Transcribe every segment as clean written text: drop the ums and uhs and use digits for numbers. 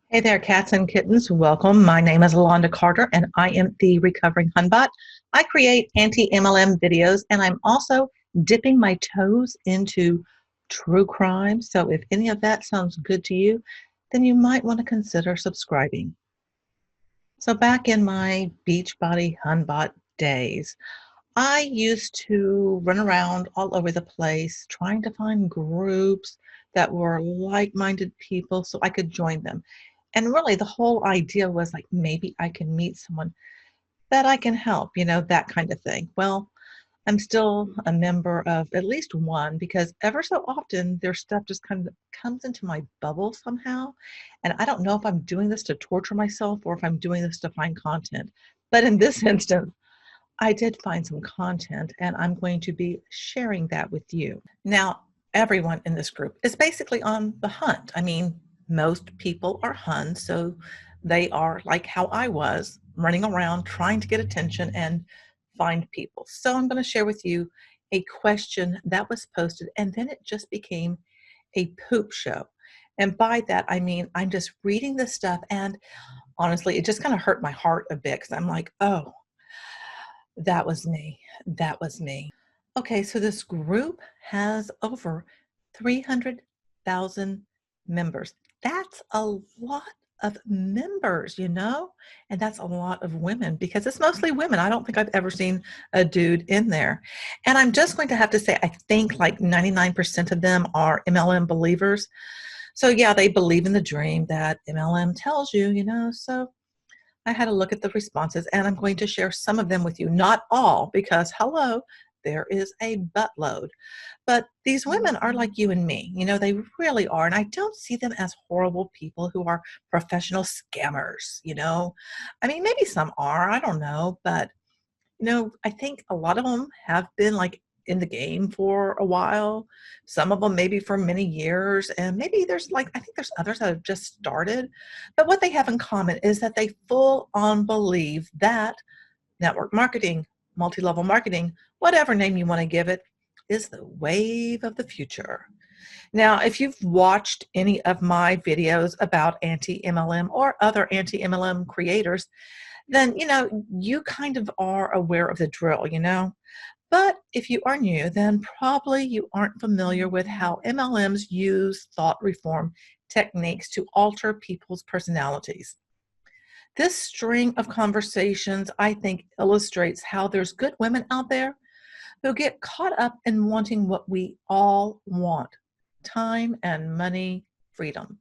Hey there, cats and kittens. Welcome. My name is Londa Carter, and I am the Recovering Hunbot. I create anti-MLM videos, and I'm also dipping my toes into true crime. So if any of that sounds good to you, then you might want to consider subscribing. So back in my Beachbody Hunbot days, I used to run around all over the place trying to find groups that were like-minded people so I could join them. And really the whole idea was like, maybe I can meet someone that I can help, that kind of thing. Well, I'm still a member of at least one because ever so often their stuff just kind of comes into my bubble somehow. And I don't know if I'm doing this to torture myself or if I'm doing this to find content. But in this instance, I did find some content and I'm going to be sharing that with you. Now, everyone in this group is basically on the hunt. I mean, most people are Huns, so they are like how I was, running around trying to get attention and find people. So I'm going to share with you a question that was posted, and then it just became a poop show. And by that, I mean, I'm just reading this stuff, and honestly, it just kind of hurt my heart a bit because I'm like, oh, that was me. That was me. Okay, so this group has over 300,000 members. That's a lot of members, and that's a lot of women because it's mostly women. I don't think I've ever seen a dude in there. And I'm just going to have to say, I think like 99% of them are MLM believers. So yeah, they believe in the dream that MLM tells you, so I had a look at the responses and I'm going to share some of them with you, not all, because hello, there is a buttload. But these women are like you and me, they really are. And I don't see them as horrible people who are professional scammers, I mean, maybe some are, I don't know, but I think a lot of them have been like in the game for a while, some of them maybe for many years, and maybe there's I think there's others that have just started. But what they have in common is that they full on believe that network marketing, multi-level marketing, whatever name you want to give it, is the wave of the future. Now, if you've watched any of my videos about anti-MLM or other anti-MLM creators, then, you kind of are aware of the drill, But if you are new, then probably you aren't familiar with how MLMs use thought reform techniques to alter people's personalities. This string of conversations, I think, illustrates how there's good women out there who get caught up in wanting what we all want: time and money, freedom.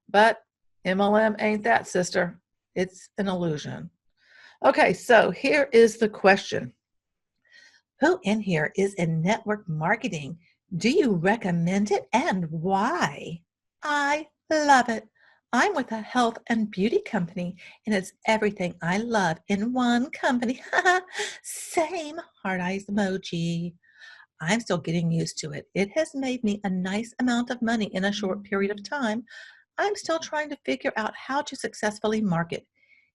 But MLM ain't that, sister. It's an illusion. Okay, so here is the question. Who in here is in network marketing? Do you recommend it and why? I love it. I'm with a health and beauty company, and it's everything I love in one company. Same heart eyes emoji. I'm still getting used to it. It has made me a nice amount of money in a short period of time. I'm still trying to figure out how to successfully market.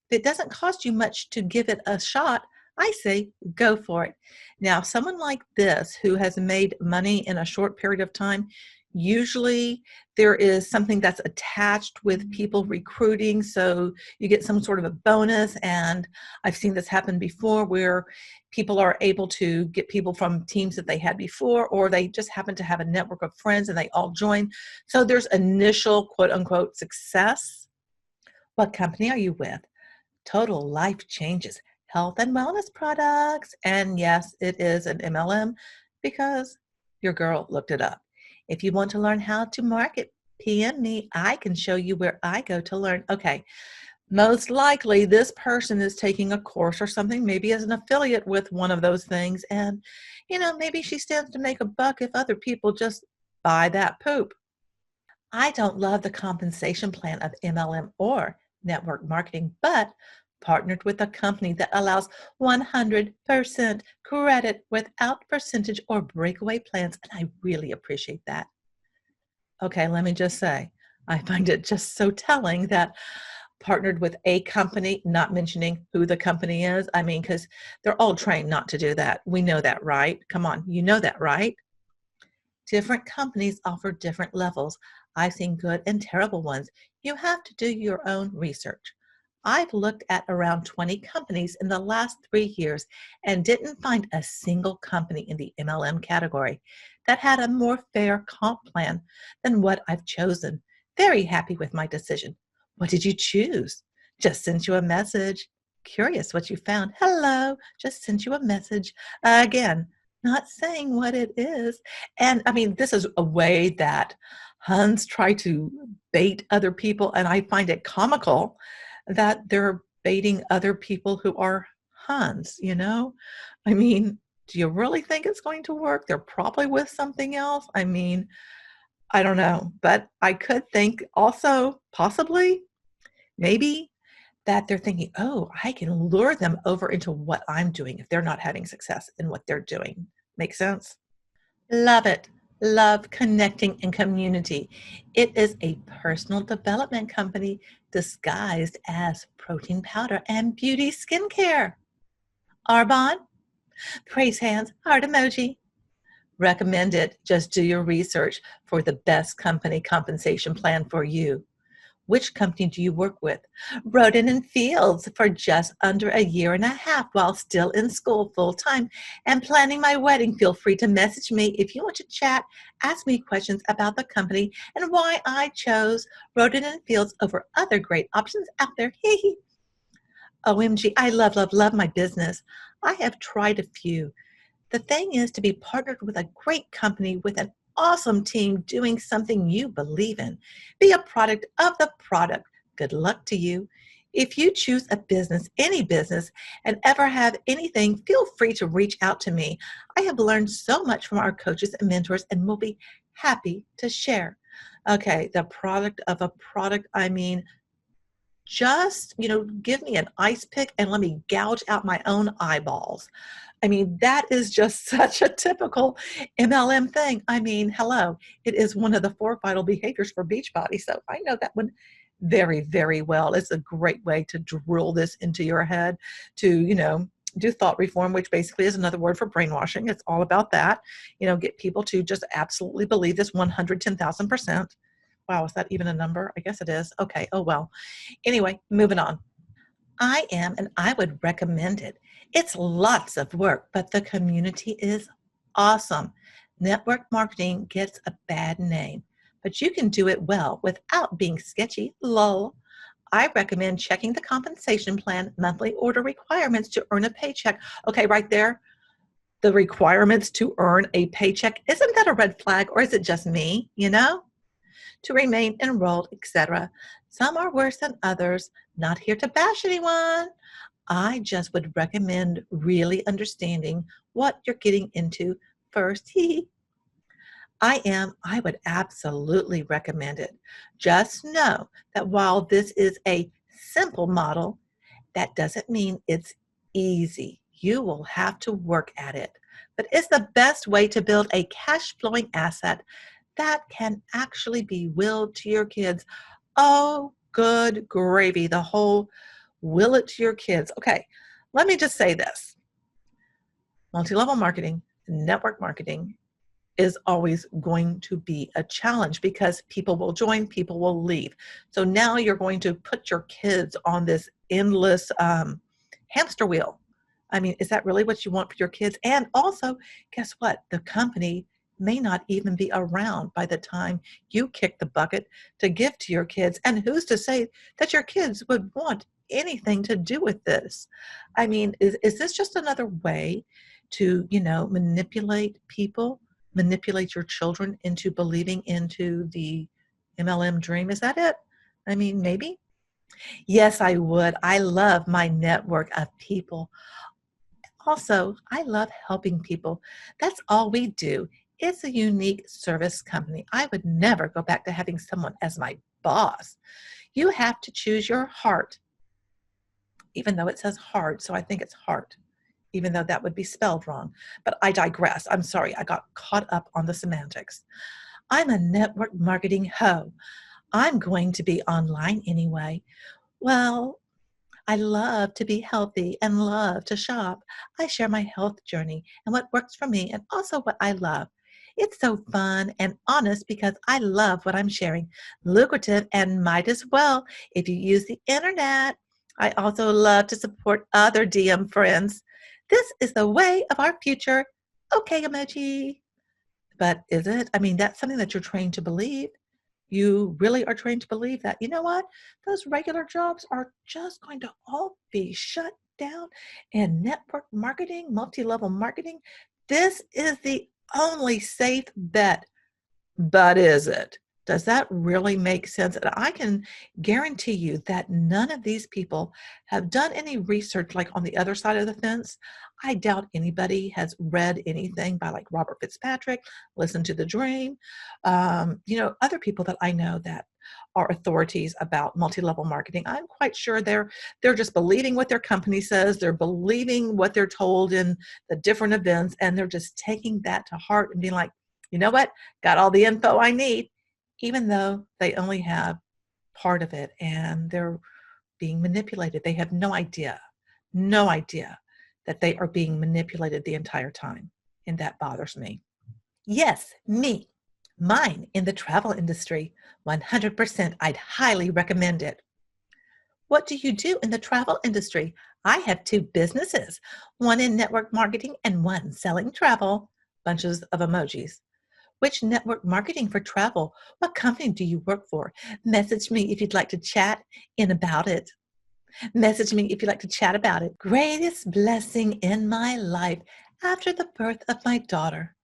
If it doesn't cost you much to give it a shot, I say go for it. Now, someone like this who has made money in a short period of time, usually there is something that's attached with people recruiting, so you get some sort of a bonus. And I've seen this happen before where people are able to get people from teams that they had before, or they just happen to have a network of friends and they all join. So there's initial quote unquote success. What company are you with? Total life changes, health and wellness products. And yes, it is an MLM because your girl looked it up. If you want to learn how to market, PM me. I can show you where I go to learn. Okay, most likely this person is taking a course or something, maybe as an affiliate with one of those things. And, maybe she stands to make a buck if other people just buy that poop. I don't love the compensation plan of MLM or network marketing, but partnered with a company that allows 100% credit without percentage or breakaway plans, and I really appreciate that. Okay, let me just say, I find it just so telling that partnered with a company, not mentioning who the company is. I mean, because they're all trained not to do that. We know that, right? Come on, you know that, right? Different companies offer different levels. I've seen good and terrible ones. You have to do your own research. I've looked at around 20 companies in the last 3 years and didn't find a single company in the MLM category that had a more fair comp plan than what I've chosen. Very happy with my decision. What did you choose? Just sent you a message. Curious what you found. Hello, just sent you a message. Again, not saying what it is. And I mean, this is a way that Huns try to bait other people, and I find it comical that they're baiting other people who are Huns, you know? I mean, do you really think it's going to work? They're probably with something else. I mean, I don't know, but I could think also possibly, maybe that they're thinking, oh, I can lure them over into what I'm doing if they're not having success in what they're doing. Make sense? Love it. Love connecting and community. It is a personal development company disguised as protein powder and beauty skincare. Arbonne, praise hands, heart emoji. Recommended. Just do your research for the best company compensation plan for you. Which company do you work with? Roden and Fields for just under a year and a half while still in school full time and planning my wedding. Feel free to message me if you want to chat, ask me questions about the company and why I chose Roden and Fields over other great options out there. OMG, I love, love, love my business. I have tried a few. The thing is to be partnered with a great company with an awesome team doing something you believe in. Be a product of the product. Good luck to you. If you choose a business, any business, and ever have anything, feel free to reach out to me. I have learned so much from our coaches and mentors and will be happy to share. Okay, the product of a product, I mean, just, give me an ice pick and let me gouge out my own eyeballs. I mean, that is just such a typical MLM thing. I mean, hello, it is one of the 4 vital behaviors for Beachbody. So I know that one very, very well. It's a great way to drill this into your head to, do thought reform, which basically is another word for brainwashing. It's all about that, get people to just absolutely believe this 110,000%. Wow, is that even a number? I guess it is. Okay. Oh, well. Anyway, moving on. I am, and I would recommend it. It's lots of work, but the community is awesome. Network marketing gets a bad name, but you can do it well without being sketchy. Lol. I recommend checking the compensation plan, monthly order requirements to earn a paycheck. Okay, right there, the requirements to earn a paycheck. Isn't that a red flag, or is it just me, to remain enrolled, etc. Some are worse than others. Not here to bash anyone. I just would recommend really understanding what you're getting into first. I would absolutely recommend it. Just know that while this is a simple model, that doesn't mean it's easy. You will have to work at it. But it's the best way to build a cash flowing asset that can actually be willed to your kids. Oh, good gravy. The whole will it to your kids. Okay, let me just say this. Multi-level marketing, network marketing is always going to be a challenge because people will join, people will leave. So now you're going to put your kids on this endless hamster wheel. I mean, is that really what you want for your kids? And also, guess what? The company may not even be around by the time you kick the bucket to give to your kids. And who's to say that your kids would want anything to do with this? I mean, is this just another way to, manipulate people? Manipulate your children into believing into the MLM dream? Is that it? I mean, maybe. Yes, I would. I love my network of people. Also, I love helping people. That's all we do. It's a unique service company. I would never go back to having someone as my boss. You have to choose your heart, even though it says heart, so I think it's heart, even though that would be spelled wrong. But I digress. I'm sorry. I got caught up on the semantics. I'm a network marketing hoe. I'm going to be online anyway. Well, I love to be healthy and love to shop. I share my health journey and what works for me and also what I love. It's so fun and honest because I love what I'm sharing. Lucrative and might as well if you use the internet. I also love to support other DM friends. This is the way of our future. Okay, emoji. But is it? I mean, that's something that you're trained to believe. You really are trained to believe that, you know what? Those regular jobs are just going to all be shut down. And network marketing, multi-level marketing, this is the only safe bet. But is it? Does that really make sense? And I can guarantee you that none of these people have done any research like on the other side of the fence. I doubt anybody has read anything by like Robert Fitzpatrick, Listen to the Dream, other people that I know that are authorities about multi-level marketing. I'm quite sure they're just believing what their company says. They're believing what they're told in the different events, and they're just taking that to heart and being like, you know what? Got all the info I need, even though they only have part of it and they're being manipulated. They have no idea that they are being manipulated the entire time. And that bothers me. Yes, me, mine in the travel industry. 100%, I'd highly recommend it. What do you do in the travel industry? I have two businesses, one in network marketing and one selling travel. Bunches of emojis. Which network marketing for travel? What company do you work for? Message me if you'd like to chat in about it. Message me if you'd like to chat about it. Greatest blessing in my life after the birth of my daughter.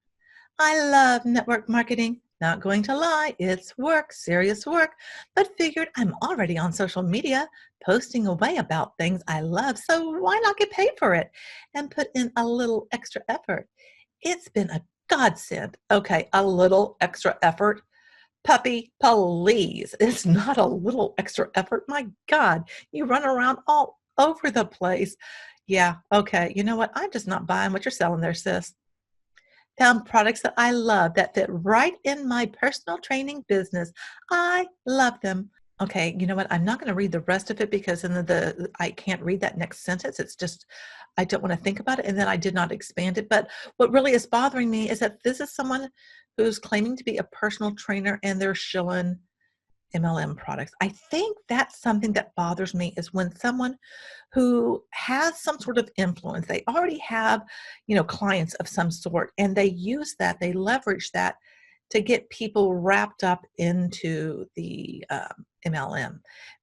I love network marketing. Not going to lie, it's work, serious work, but figured I'm already on social media posting away about things I love, so why not get paid for it and put in a little extra effort? It's been a godsend. Okay, a little extra effort. Puppy, please. It's not a little extra effort. My God, you run around all over the place. Yeah, okay. You know what? I'm just not buying what you're selling there, sis. Found products that I love that fit right in my personal training business. I love them. Okay, you know what? I'm not going to read the rest of it because in the I can't read that next sentence. It's just I don't want to think about it, and then I did not expand it. But what really is bothering me is that this is someone who's claiming to be a personal trainer, and they're shilling MLM products. I think that's something that bothers me is when someone who has some sort of influence, they already have, clients of some sort, and they use that, they leverage that to get people wrapped up into the MLM.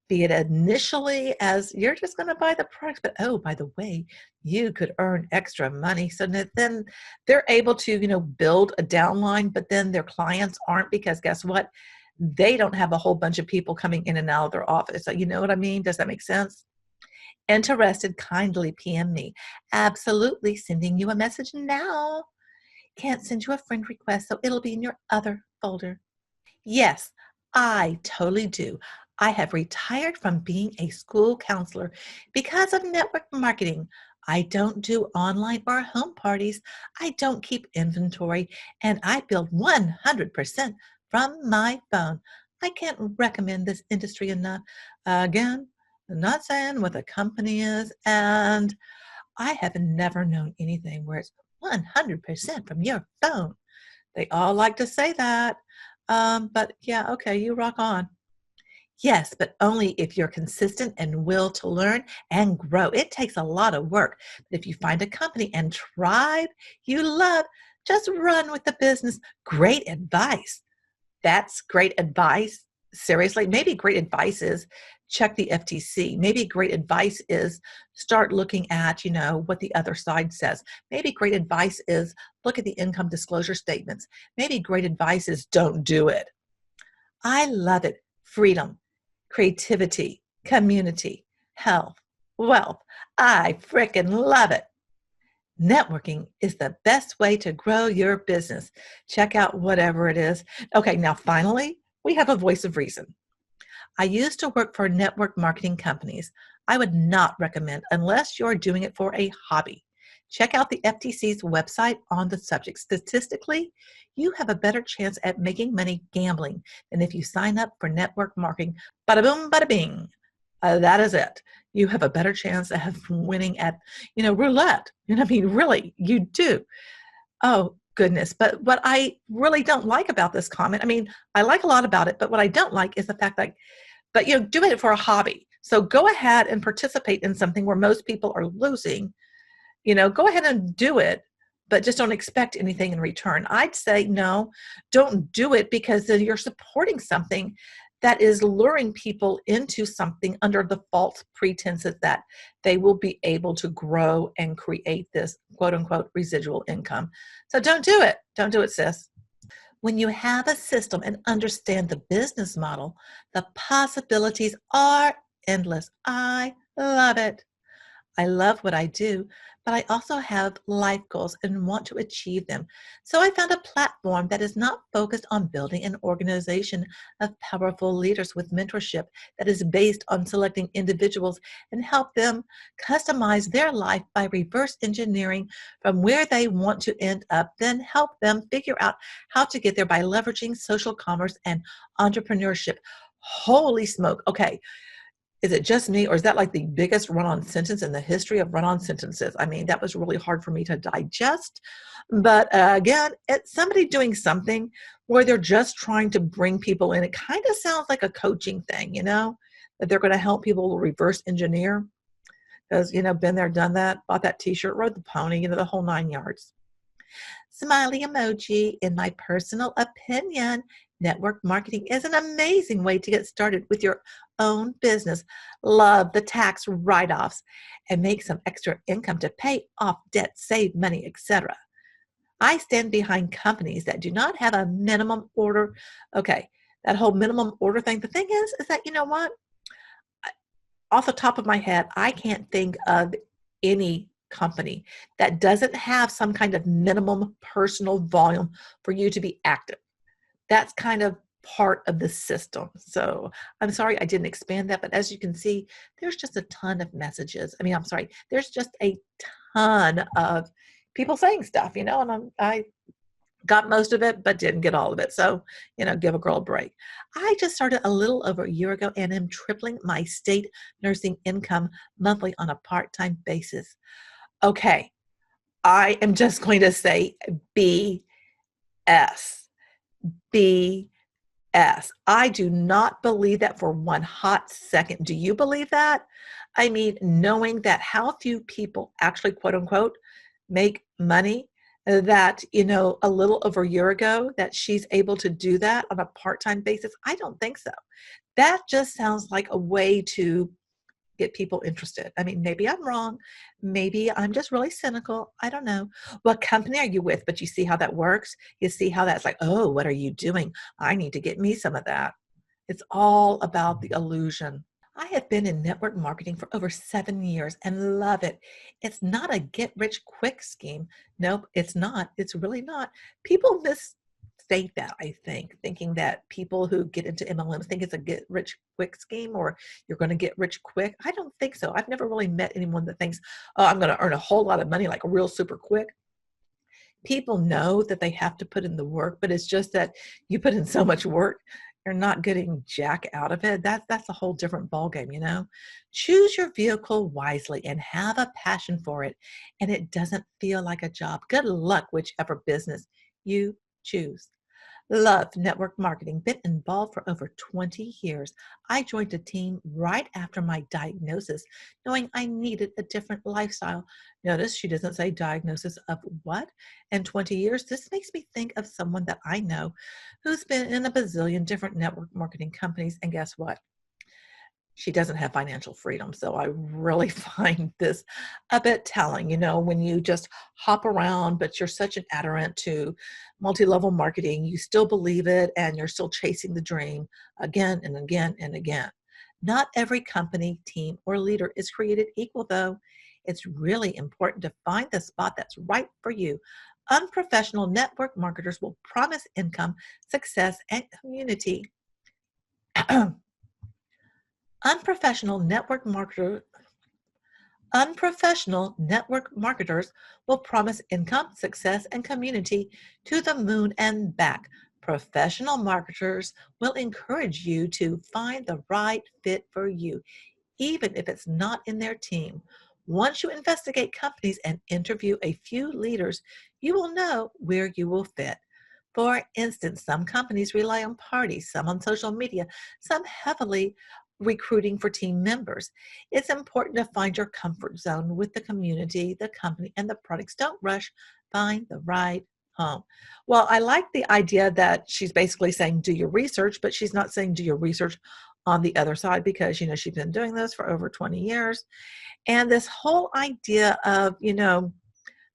Be it initially as you're just going to buy the products, but oh, by the way, you could earn extra money. So then they're able to, build a downline, but then their clients aren't because guess what? They don't have a whole bunch of people coming in and out of their office. So you know what I mean? Does that make sense? Interested, kindly PM me. Absolutely, sending you a message now. Can't send you a friend request, so it'll be in your other folder. Yes, I totally do. I have retired from being a school counselor because of network marketing. I don't do online or home parties. I don't keep inventory, and I build 100% from my phone. I can't recommend this industry enough. Again, I'm not saying what the company is, and I have never known anything where it's 100% from your phone. They all like to say that. But yeah, okay, you rock on. Yes, but only if you're consistent and will to learn and grow. It takes a lot of work. But if you find a company and tribe you love, just run with the business. Great advice. That's great advice. Seriously, maybe great advice is check the FTC. Maybe great advice is start looking at, what the other side says. Maybe great advice is look at the income disclosure statements. Maybe great advice is don't do it. I love it. Freedom, creativity, community, health, wealth. I frickin' love it. Networking is the best way to grow your business. Check out whatever it is. Okay, now finally, we have a voice of reason. I used to work for network marketing companies. I would not recommend unless you're doing it for a hobby. Check out the FTC's website on the subject. Statistically, you have a better chance at making money gambling than if you sign up for network marketing. Bada boom, bada bing. That is it. You have a better chance of winning at, roulette. Really, you do. Oh, goodness. But what I really don't like about this comment, I mean, I like a lot about it, but what I don't like is the fact that, but do it for a hobby. So go ahead and participate in something where most people are losing. Go ahead and do it, but just don't expect anything in return. I'd say no, don't do it, because then you're supporting something that is luring people into something under the false pretenses that they will be able to grow and create this quote unquote residual income. So don't do it. Don't do it, sis. When you have a system and understand the business model, the possibilities are endless. I love it. I love what I do, but I also have life goals and want to achieve them. So I found a platform that is not focused on building an organization of powerful leaders with mentorship, that is based on selecting individuals and help them customize their life by reverse engineering from where they want to end up, then help them figure out how to get there by leveraging social commerce and entrepreneurship. Holy smoke. Okay. Is it just me, or is that like the biggest run-on sentence in the history of run-on sentences? I mean, that was really hard for me to digest. But again, it's somebody doing something where they're just trying to bring people in. It kind of sounds like a coaching thing, that they're going to help people reverse engineer. Because, been there, done that, bought that t-shirt, rode the pony, the whole 9 yards. Smiley emoji. In my personal opinion, network marketing is an amazing way to get started with your own business. Love the tax write-offs and make some extra income to pay off debt, save money, etc. I stand behind companies that do not have a minimum order. Okay, that whole minimum order thing. The thing is that, what? Off the top of my head, I can't think of any company that doesn't have some kind of minimum personal volume for you to be active. That's kind of part of the system. So I'm sorry I didn't expand that, but as you can see, there's just a ton of messages. There's just a ton of people saying stuff, and I got most of it, but didn't get all of it. So, give a girl a break. I just started a little over a year ago and am tripling my state nursing income monthly on a part-time basis. Okay, I am just going to say BS. BS. I do not believe that for one hot second. Do you believe that? I mean, knowing that how few people actually, quote unquote, make money, that, a little over a year ago, that she's able to do that on a part-time basis. I don't think so. That just sounds like a way to get people interested. I mean, maybe I'm wrong. Maybe I'm just really cynical. I don't know. What company are you with? But you see how that works? You see how that's like, oh, what are you doing? I need to get me some of that. It's all about the illusion. I have been in network marketing for over 7 years and love it. It's not a get rich quick scheme. Nope, it's not. It's really not. People misstate that, I think, thinking that people who get into MLMs think it's a get rich quick scheme or you're going to get rich quick. I don't think so. I've never really met anyone that thinks, oh, I'm going to earn a whole lot of money like real super quick. People know that they have to put in the work, but it's just that you put in so much work, you're not getting jack out of it. That's a whole different ballgame, Choose your vehicle wisely and have a passion for it, and it doesn't feel like a job. Good luck, whichever business you choose. Love network marketing, been involved for over 20 years. I joined a team right after my diagnosis, knowing I needed a different lifestyle. Notice she doesn't say diagnosis of what. In 20 years, this makes me think of someone that I know who's been in a bazillion different network marketing companies. And guess what? She doesn't have financial freedom. So I really find this a bit telling, when you just hop around, but you're such an adherent to multi-level marketing, you still believe it and you're still chasing the dream again and again and again. Not every company, team, or leader is created equal, though. It's really important to find the spot that's right for you. Unprofessional network marketers will promise income, success, and community. Unprofessional network marketers will promise income, success, and community to the moon and back. Professional marketers will encourage you to find the right fit for you, even if it's not in their team. Once you investigate companies and interview a few leaders, you will know where you will fit. For instance, some companies rely on parties, some on social media, some heavily recruiting for team members. It's important to find your comfort zone with the community, the company, and the products. Don't rush, find the right home. Well, I like the idea that she's basically saying do your research, but she's not saying do your research on the other side because, she's been doing this for over 20 years. And this whole idea of,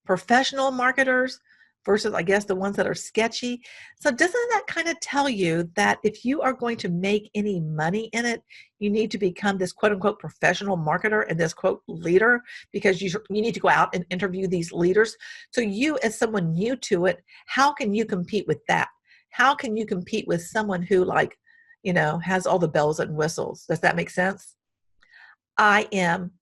professional marketers versus, I guess, the ones that are sketchy. So doesn't that kind of tell you that if you are going to make any money in it, you need to become this quote unquote professional marketer and this quote leader, because you need to go out and interview these leaders. So you, as someone new to it, how can you compete with that? How can you compete with someone who has all the bells and whistles? Does that make sense? I am.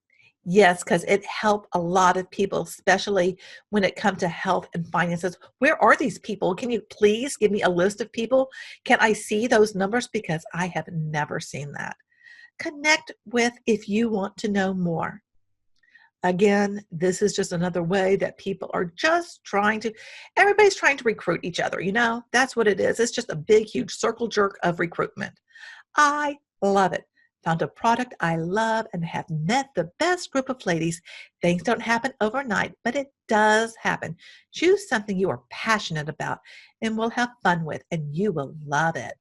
Yes, because it helped a lot of people, especially when it comes to health and finances. Where are these people? Can you please give me a list of people? Can I see those numbers? Because I have never seen that. Connect with if you want to know more. Again, this is just another way that people are just everybody's trying to recruit each other. That's what it is. It's just a big, huge circle jerk of recruitment. I love it. Found a product I love and have met the best group of ladies. Things don't happen overnight, but it does happen. Choose something you are passionate about and will have fun with, and you will love it.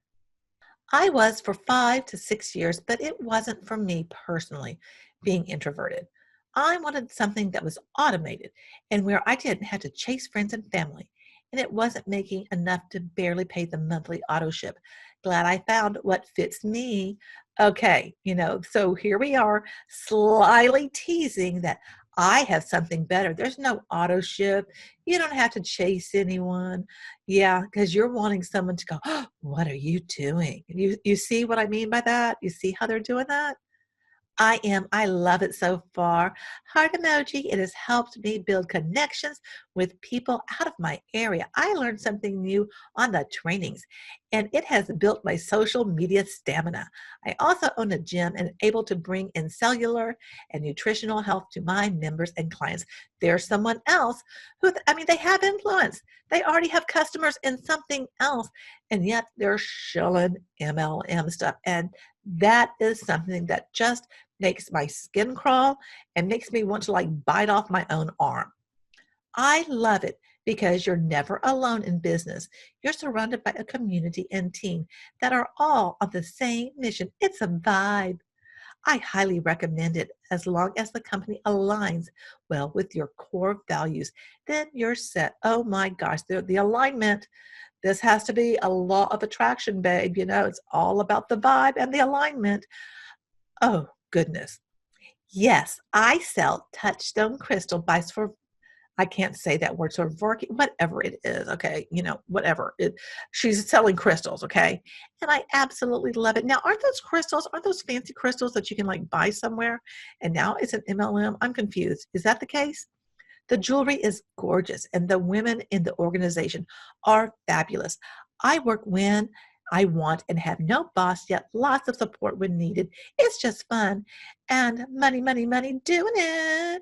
I was for 5 to 6 years, but it wasn't for me personally, being introverted. I wanted something that was automated and where I didn't have to chase friends and family, and it wasn't making enough to barely pay the monthly auto ship. Glad I found what fits me. Okay, so here we are, slyly teasing that I have something better. There's no auto ship. You don't have to chase anyone. Yeah, because you're wanting someone to go, oh, what are you doing? You see what I mean by that? You see how they're doing that? I am. I love it so far. Heart emoji. It has helped me build connections with people out of my area. I learned something new on the trainings, and it has built my social media stamina. I also own a gym and able to bring in cellular and nutritional health to my members and clients. There's someone else they have influence. They already have customers in something else, and yet they're shilling MLM stuff. And that is something that just makes my skin crawl and makes me want to bite off my own arm. I love it because you're never alone in business. You're surrounded by a community and team that are all on the same mission. It's a vibe. I highly recommend it as long as the company aligns well with your core values. Then you're set. Oh my gosh, the alignment. This has to be a law of attraction, babe. It's all about the vibe and the alignment. Oh, goodness. Yes, I sell touchstone crystal by I can't say that word, whatever it is, okay, whatever. She's selling crystals, okay? And I absolutely love it. Now, aren't those fancy crystals that you can buy somewhere? And now it's an MLM? I'm confused. Is that the case? The jewelry is gorgeous, and the women in the organization are fabulous. I work when I want and have no boss, yet lots of support when needed. It's just fun and money, money, money doing it.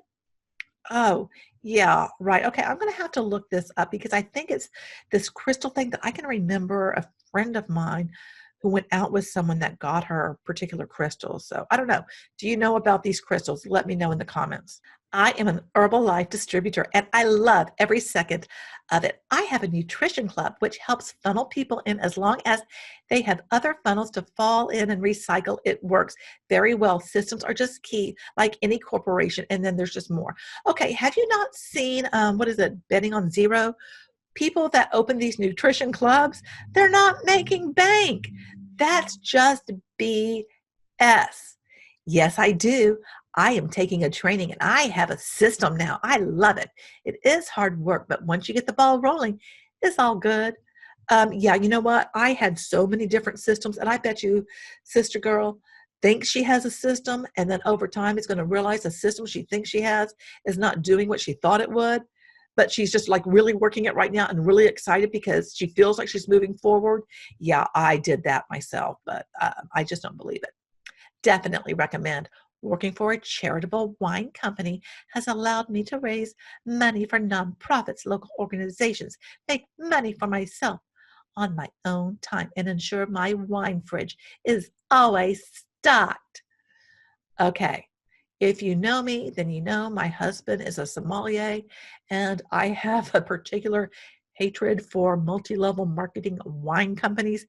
Oh, yeah, right. Okay, I'm going to have to look this up because I think it's this crystal thing that I can remember a friend of mine who went out with someone that got her particular crystals. So I don't know. Do you know about these crystals? Let me know in the comments. I am an Herbalife distributor and I love every second of it. I have a nutrition club which helps funnel people in as long as they have other funnels to fall in and recycle. It works very well. Systems are just key, like any corporation, and then there's just more. Okay, have you not seen, what is it, Betting on Zero? People that open these nutrition clubs, they're not making bank. That's just BS. Yes, I do. I am taking a training and I have a system now. I love it. It is hard work, but once you get the ball rolling, it's all good. Yeah, you know what? I had so many different systems, and I bet you, sister girl, thinks she has a system, and then over time is going to realize the system she thinks she has is not doing what she thought it would. But she's just really working it right now and really excited because she feels like she's moving forward. Yeah, I did that myself, but I just don't believe it. Definitely recommend Working for a charitable wine company has allowed me to raise money for nonprofits, local organizations, make money for myself on my own time, and ensure my wine fridge is always stocked. Okay. If you know me, then you know my husband is a sommelier, and I have a particular hatred for multi-level marketing wine companies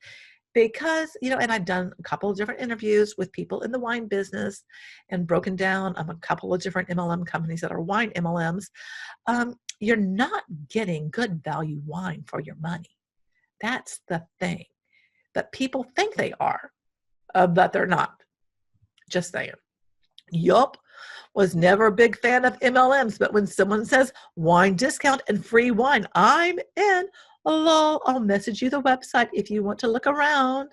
because, and I've done a couple of different interviews with people in the wine business and broken down a couple of different MLM companies that are wine MLMs. You're not getting good value wine for your money. That's the thing. But people think they are, but they're not. Just saying. Yup. Was never a big fan of MLMs, but when someone says wine discount and free wine, I'm in. Lol, I'll message you the website if you want to look around.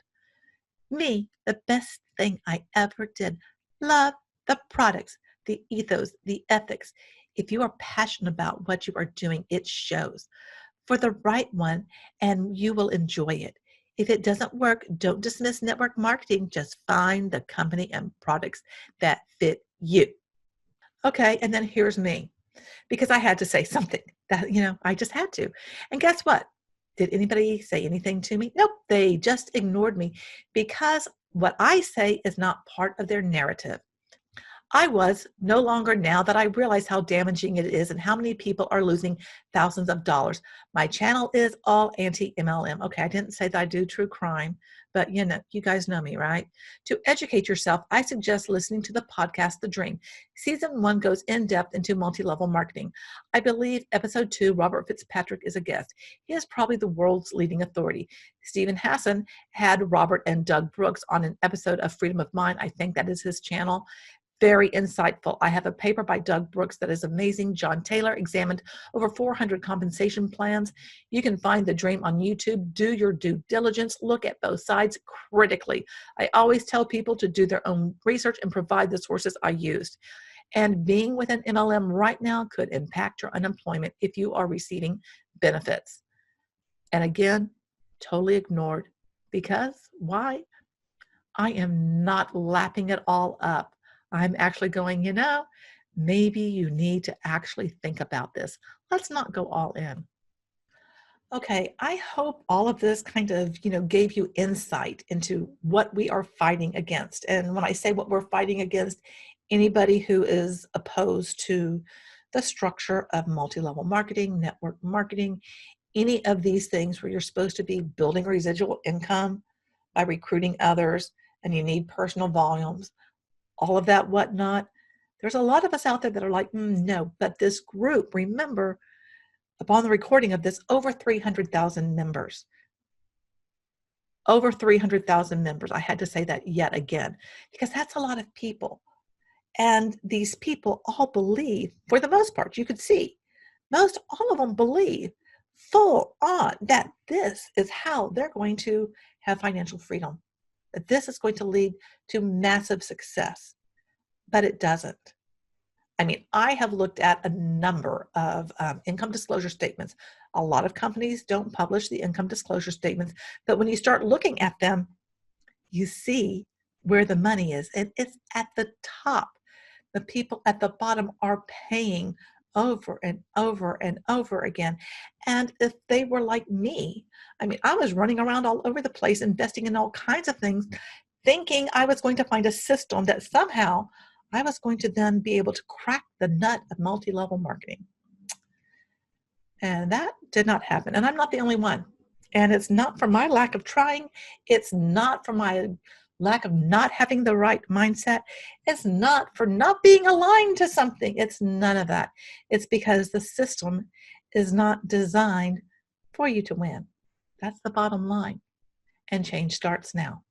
Me, the best thing I ever did. Love the products, the ethos, the ethics. If you are passionate about what you are doing, it shows. For the right one, and you will enjoy it. If it doesn't work, don't dismiss network marketing. Just find the company and products that fit you. Okay, and then here's me, because I had to say something that, I just had to. And guess what? Did anybody say anything to me? Nope, they just ignored me because what I say is not part of their narrative. I was no longer, now that I realize how damaging it is and how many people are losing thousands of dollars. My channel is all anti-MLM. Okay, I didn't say that I do true crime, but you guys know me, right? To educate yourself, I suggest listening to the podcast, The Dream. Season 1 goes in depth into multi-level marketing. I believe episode 2, Robert Fitzpatrick is a guest. He is probably the world's leading authority. Stephen Hassan had Robert and Doug Brooks on an episode of Freedom of Mind. I think that is his channel. Very insightful. I have a paper by Doug Brooks that is amazing. John Taylor examined over 400 compensation plans. You can find The Dream on YouTube. Do your due diligence. Look at both sides critically. I always tell people to do their own research and provide the sources I used. And being with an MLM right now could impact your unemployment if you are receiving benefits. And again, totally ignored. Because why? I am not lapping it all up. I'm actually going, maybe you need to actually think about this. Let's not go all in. Okay, I hope all of this kind of, gave you insight into what we are fighting against. And when I say what we're fighting against, anybody who is opposed to the structure of multi-level marketing, network marketing, any of these things where you're supposed to be building residual income by recruiting others and you need personal volumes, all of that whatnot. There's a lot of us out there that are like, no, but this group, remember, upon the recording of this, over 300,000 members. Over 300,000 members. I had to say that yet again, because that's a lot of people. And these people all believe, for the most part, you could see, all of them believe full on that this is how they're going to have financial freedom, that this is going to lead to massive success. But it doesn't. I mean, I have looked at a number of income disclosure statements. A lot of companies don't publish the income disclosure statements, but when you start looking at them, you see where the money is. And it's at the top. The people at the bottom are paying over and over and over again. And if they were like me, I mean, I was running around all over the place, investing in all kinds of things, thinking I was going to find a system that somehow I was going to then be able to crack the nut of multi-level marketing. And that did not happen. And I'm not the only one. And it's not for my lack of trying. It's not for my lack of not having the right mindset. It's not for not being aligned to something. It's none of that. It's because the system is not designed for you to win. That's the bottom line. And change starts now.